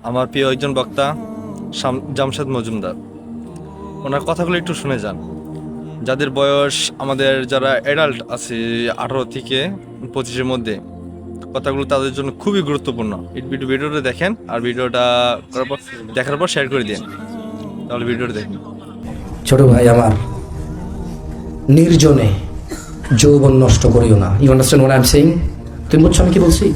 আমার প্রিয় একজন বক্তা জামশেদ মজুমদার, ওনার কথাগুলো একটু শুনে যান। যাদের বয়স, আমাদের যারা অ্যাডাল্ট আছে 18 থেকে 25-এর মধ্যে, কথাগুলো তাদের জন্য খুবই গুরুত্বপূর্ণ। ভিডিওটা দেখেন, আর ভিডিওটা দেখার পর শেয়ার করে দিন। তাহলে ভিডিওটা দেখেন। ছোট ভাই আমার, নির্জনে যৌবন নষ্ট করিও না। You understand what I am saying? তুমি বুঝছো আমি কি বলছি?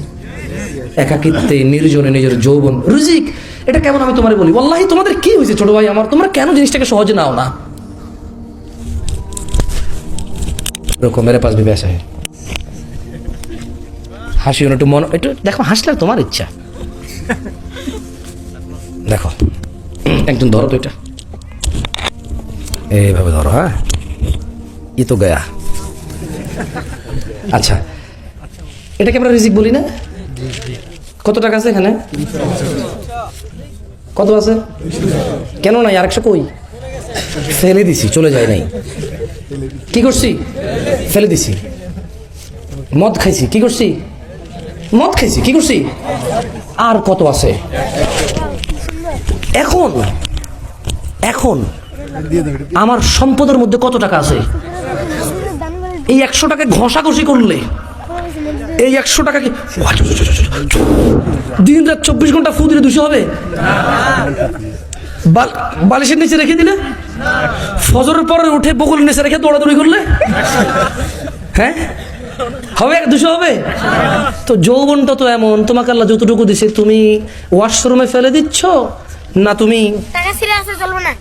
একাকিত্বে নির্জনে নিজের যৌবন রিজিক, এটা কেমন আমি তোমারে বলি? ওয়াল্লাহি তোমাদের কি হয়েছে ছোট ভাই আমার? তোমরা কেন জিনিসটাকে সহজে নাও না? এরকম মেরে পাশ ভেবে আসে হাসি একটু মন, একটু দেখো, হাসলে তোমার ইচ্ছা। দেখো একজন ধরো তো, এটা এইভাবে ধরো। হ্যাঁ, ই তো গয়া। আচ্ছা, এটাকে আমরা রিজিক বলি না? কত টাকা আছে এখানে? কত আছে? কেন নাই? আরেকশো কই? ফেলে দিছি, চলে যায় নাই। কি করছি? ফেলে দিছি। মদ খাইছি, কি করছি? মদ খাইছি, কি করছি? আর কত আছে? এখন এখন আমার সম্পদের মধ্যে কত টাকা আছে? এই 100 টাকা ঘষাঘষি করলে, এই 100 টাকা কি দিন রাত 24 ঘন্টা ফু দিলে 200 হবে? বালিশের নিচে রেখে দিলে, ফজরের পরে উঠে বকুলের নিচে রেখে দৌড়াদৌড়ি করলে, হ্যাঁ হবে? 200 হবে? তো যৌবনটা তো এমন, তোমাকে আল্লাহ যতটুকু দিছে, তুমি ওয়াশরুমে ফেলে দিচ্ছ না তুমি টাকা ছিঁড়ে আসে চলবে না।